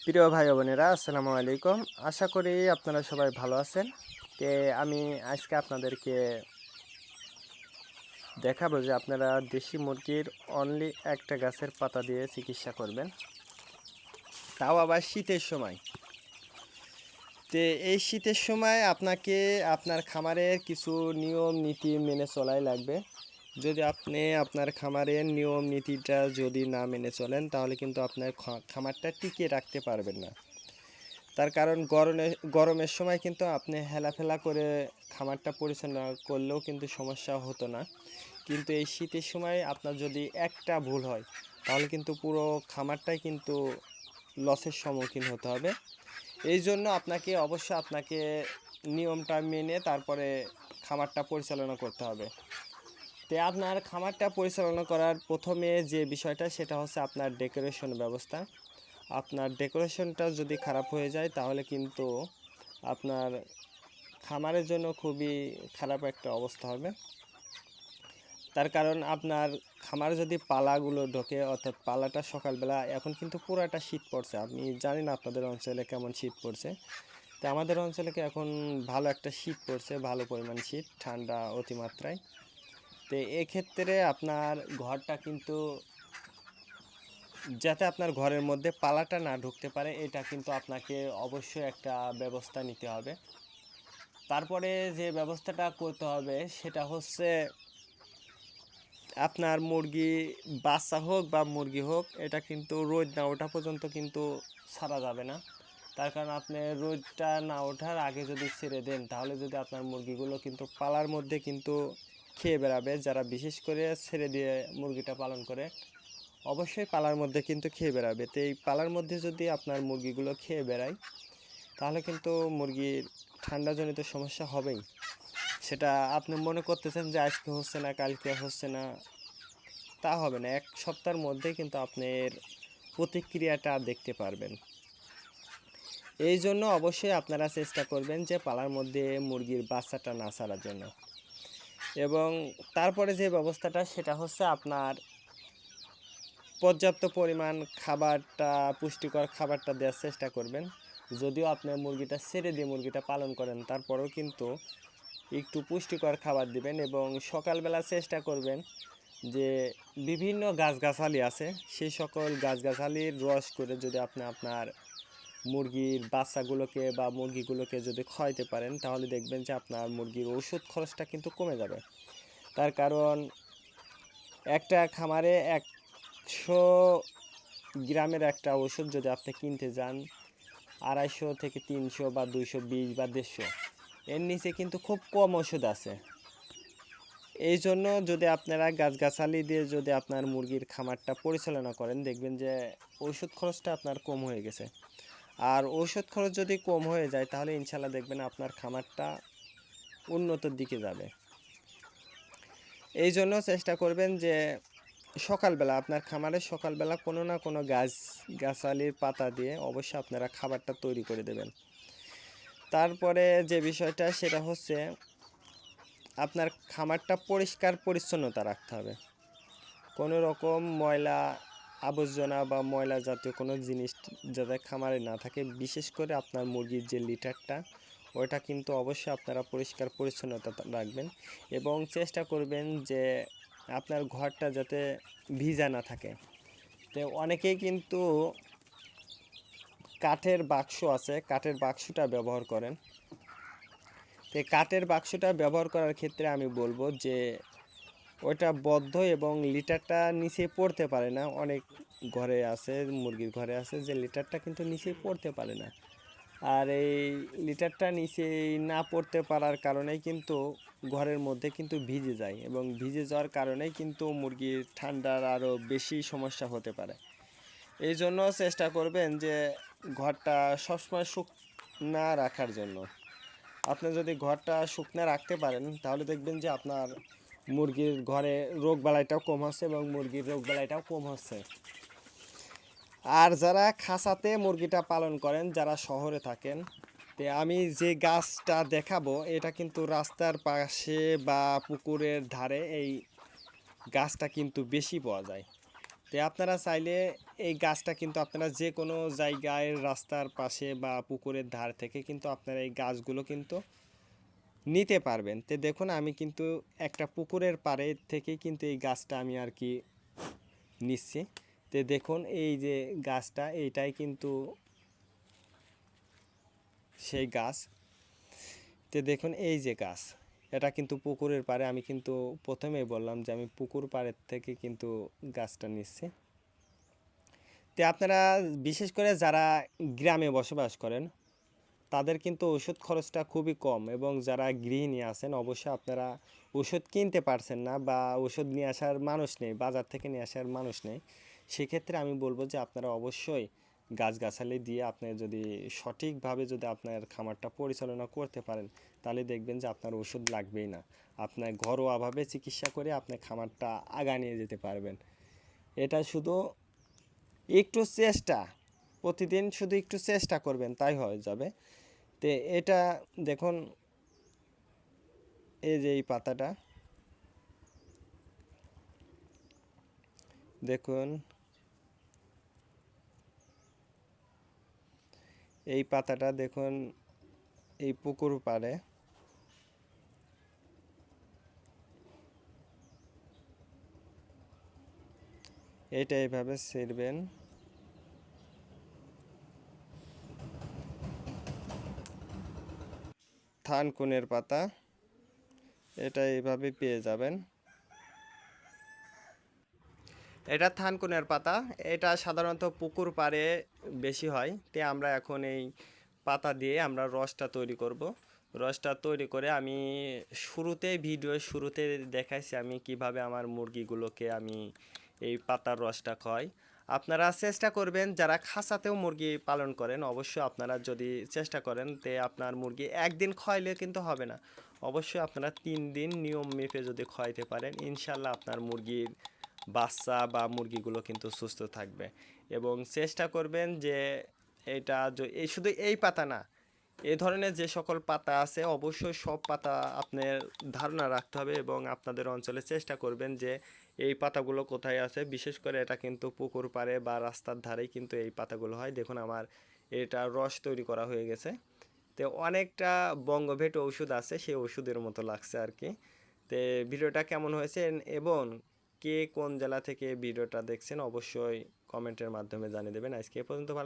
প্রিয় ভাই ও বোনেরা, আসসালামু আলাইকুম। আশা করি আপনারা সবাই ভালো আছেন। তে আমি আজকে আপনাদেরকে দেখাবো যে আপনারা দেশি মুরগির অনলি একটা গাছের পাতা দিয়ে চিকিৎসা করবেন, তাও আবার শীতের সময়। তে এই শীতের সময় আপনাকে আপনার খামারের কিছু নিয়ম নীতি মেনে চলাই লাগবে। যদি আপনি আপনার খামারের নিয়ম নীতিটা যদি না মেনে চলেন, তাহলে কিন্তু আপনার খামারটা টিকিয়ে রাখতে পারবেন না। তার কারণ গরমের সময় কিন্তু আপনি হেলাফেলা করে খামারটা পরিচালনা করলেও কিন্তু সমস্যা হতো না, কিন্তু এই শীতের সময় আপনার যদি একটা ভুল হয়, তাহলে কিন্তু পুরো খামারটাই কিন্তু লসের সম্মুখীন হতে হবে। এই জন্য আপনাকে নিয়মটা মেনে তারপরে খামারটা পরিচালনা করতে হবে। তো আপনার খামারটা পরিচালনা করার প্রথমে যে বিষয়টা, সেটা হচ্ছে আপনার ডেকোরেশন ব্যবস্থা। আপনার ডেকোরেশনটা যদি খারাপ হয়ে যায়, তাহলে কিন্তু আপনার খামারের জন্য খুবই খারাপ একটা অবস্থা হবে। তার কারণ আপনার খামারে যদি পালাগুলো ঢোকে, অর্থাৎ পালাটা সকালবেলা, এখন কিন্তু পুরাটা শীত পড়ছে, আমি জানি না আপনাদের অঞ্চলে কেমন শীত পড়ছে। তো আমাদের অঞ্চলে এখন ভালো একটা শীত পড়ছে, ভালো পরিমাণ শীত, ঠান্ডা অতিমাত্রায়। তো এক্ষেত্রে আপনার ঘরটা কিন্তু, যাতে আপনার ঘরের মধ্যে পালাটা না ঢুকতে পারে, এটা কিন্তু আপনাকে অবশ্যই একটা ব্যবস্থা নিতে হবে। তারপরে যে ব্যবস্থাটা করতে হবে সেটা হচ্ছে, আপনার মুরগি বাচ্চা হোক বা মুরগি হোক, এটা কিন্তু রোদ না ওঠা পর্যন্ত কিন্তু ছাড়া যাবে না। তার কারণ আপনি রোদটা না ওঠার আগে যদি ছেড়ে দেন, তাহলে যদি আপনার মুরগিগুলো কিন্তু পালার মধ্যে কিন্তু খেয়ে বেড়াবে। যারা বিশেষ করে ছেড়ে দিয়ে মুরগিটা পালন করে, অবশ্যই পালার মধ্যে কিন্তু খেয়ে বেড়াবে। তো এই পালার মধ্যে যদি আপনার মুরগিগুলো খেয়ে বেড়ায়, তাহলে কিন্তু মুরগির ঠান্ডাজনিত সমস্যা হবেই। সেটা আপনি মনে করতেছেন যে আজকে হচ্ছে না, কালকে হচ্ছে না, তা হবে না। এক সপ্তাহের মধ্যেই কিন্তু আপনার প্রতিক্রিয়াটা দেখতে পারবেন। এই জন্য অবশ্যই আপনারা চেষ্টা করবেন যে পালার মধ্যে মুরগির বাচ্চাটা না ছাড়ার জন্য। এবং তারপরে যে ব্যবস্থাটা, সেটা হচ্ছে আপনার পর্যাপ্ত পরিমাণ খাবারটা, পুষ্টিকর খাবারটা দেওয়ার চেষ্টা করবেন। যদিও আপনি মুরগিটা ছেড়ে দিয়ে মুরগিটা পালন করেন, তারপরেও কিন্তু একটু পুষ্টিকর খাবার দিবেন। এবং সকালবেলা চেষ্টা করবেন যে বিভিন্ন গাছগাছালি আছে, সেই সকল গাছগাছালির রস করে যদি আপনি আপনার মুরগির বাচ্চাগুলোকে বা মুরগিগুলোকে যদি খাওয়াইতে পারেন, তাহলে দেখবেন যে আপনার মুরগির ওষুধ খরচটা কিন্তু কমে যাবে। তার কারণ একটা খামারে 100 গ্রামের একটা ওষুধ যদি আপনি কিনতে যান, 250 থেকে 300 বা 220 বা 150, এর নিচে কিন্তু খুব কম ওষুধ আছে। এই জন্য যদি আপনারা গাছগাছালি দিয়ে যদি আপনার মুরগির খামারটা পরিচালনা করেন, দেখবেন যে ওষুধ খরচটা আপনার কম হয়ে গেছে। আর ওষুধ খরচ যদি কম হয়ে যায়, তাহলে ইনশাল্লাহ দেখবেন আপনার খামারটা উন্নতির দিকে যাবে। এই জন্য চেষ্টা করবেন যে সকালবেলা আপনার খামারে সকালবেলা কোনো না কোনো গাছালির পাতা দিয়ে অবশ্যই আপনারা খাবারটা তৈরি করে দেবেন। তারপরে যে বিষয়টা, সেটা হচ্ছে আপনার খামারটা পরিষ্কার পরিচ্ছন্নতা রাখতে হবে। কোনো রকম ময়লা আবর্জনা বা ময়লা জাতীয় কোনো জিনিস যাতে খামারে না থাকে। বিশেষ করে আপনার মুরগির যে লিটারটা, ওটা কিন্তু অবশ্যই আপনারা পরিষ্কার পরিচ্ছন্নতা রাখবেন। এবং চেষ্টা করবেন যে আপনার ঘরটা যাতে ভিজা না থাকে। তো অনেকেই কিন্তু কাঠের বাক্স আছে, কাঠের বাক্সটা ব্যবহার করেন। তো কাঠের বাক্সটা ব্যবহার করার ক্ষেত্রে আমি বলবো যে ওইটা বদ্ধ এবং লিটারটা নিচে পড়তে পারে না। অনেক ঘরে আছে, মুরগির ঘরে আছে যে লিটারটা কিন্তু নিচে পড়তে পারে না। আর এই লিটারটা নিচে না পড়তে পারার কারণেই কিন্তু ঘরের মধ্যে কিন্তু ভিজে যায়, এবং ভিজে যাওয়ার কারণেই কিন্তু মুরগির ঠান্ডার আরও বেশি সমস্যা হতে পারে। এই জন্য চেষ্টা করবেন যে ঘরটা সবসময় শুকনা রাখার জন্য। আপনি যদি ঘরটা শুকনা রাখতে পারেন, তাহলে দেখবেন যে আপনার মুরগির ঘরে রোগবালাইটাও কম হচ্ছে এবং মুরগির রোগবালাইটাও কম হচ্ছে। আর যারা খাঁচাতে মুরগিটা পালন করেন, যারা শহরে থাকেন, তে আমি যে গাছটা দেখাবো, এটা কিন্তু রাস্তার পাশে বা পুকুরের ধারে এই গাছটা কিন্তু বেশি পাওয়া যায়। তো আপনারা চাইলে এই গাছটা কিন্তু আপনারা যে কোনো জায়গায় রাস্তার পাশে বা পুকুরের ধার থেকে কিন্তু আপনারা এই গাছগুলো কিন্তু নিতে পারবেন। তো দেখুন আমি কিন্তু একটা পুকুরের পাড়ে থেকে কিন্তু এই গাছটা আমি আর কি নিচ্ছি। তো দেখুন এই যে গাছটা এইটাই কিন্তু সেই গাছ। তো দেখুন এই যে গাছ, এটা কিন্তু পুকুরের পাড়ে, আমি কিন্তু প্রথমেই বললাম যে আমি পুকুর পাড়ের থেকে কিন্তু গাছটা নিচ্ছি। তো আপনারা বিশেষ করে যারা গ্রামে বসবাস করেন তাদের কিন্তু ওষুধ খরচটা খুবই কম, এবং যারা গৃহিণী আছেন অবশ্যই আপনারা ওষুধ কিনতে পারছেন না বা ওষুধ নিয়ে আসার মানুষ নেই, বাজার থেকে নিয়ে আসার মানুষ নেই, সেক্ষেত্রে আমি বলবো যে আপনারা অবশ্যই গাছগাছালি দিয়ে আপনি যদি সঠিকভাবে যদি আপনার খামারটা পরিচালনা করতে পারেন তাহলে দেখবেন যে আপনার ওষুধ লাগবেই না, আপনার ঘরোয়াভাবে চিকিৎসা করে আপনি খামারটা আগায় নিয়ে যেতে পারবেন। এটা শুধু একটু চেষ্টা, প্রতিদিন শুধু একটু চেষ্টা করবেন তাই হয়ে যাবে। তো এটা দেখুন এই যে এই পাতাটা দেখুন, এই পাতাটা দেখুন এই পুকুর পাড়ে এটা এইভাবে ছিঁড়বেন, থানকুনের পাতা, এটা এইভাবে পেয়ে যাবেন। এটা থানকুনের পাতা, এটা সাধারণত পুকুর পাড়ে বেশি হয়। তাই আমরা এখন এই পাতা দিয়ে আমরা রসটা তৈরি করব। রসটা তৈরি করে আমি শুরুতে দেখাইছি আমি কিভাবে আমার মুরগিগুলোকে আমি এই পাতার রসটা খাওয়াই। আপনারা চেষ্টা করবেন যারা খাঁচাতেও মুরগি পালন করেন, অবশ্যই আপনারা যদি চেষ্টা করেন তে আপনার মুরগি একদিন খাওয়াইলে কিন্তু হবে না, অবশ্যই আপনারা 3 দিন নিয়ম মেপে যদি খাওয়াইতে পারেন ইনশাল্লাহ আপনার মুরগির বাচ্চা বা মুরগিগুলো কিন্তু সুস্থ থাকবে। এবং চেষ্টা করবেন যে এটা এই শুধু এই পাতা না, এ ধরনের যে সকল পাতা আছে অবশ্যই সব পাতা আপনার ধারণা রাখতে হবে, এবং আপনাদের অঞ্চলে চেষ্টা করবেন যে এই পাতাগুলো কোথায় আছে। বিশেষ করে এটা কিন্তু পুকুর পাড়ে বা রাস্তার ধারেই কিন্তু এই পাতাগুলো হয়। দেখুন আমার এটা রস তৈরি করা হয়ে গেছে। তো অনেকটা বঙ্গভেট ওষুধ আছে, সেই ওষুধের মতো লাগছে আর কি। তো ভিডিওটা কেমন হয়েছে এবং কে কোন জেলা থেকে ভিডিওটা দেখছেন অবশ্যই কমেন্টের মাধ্যমে জানিয়ে দেবেন। আজকে এ পর্যন্ত ভালো।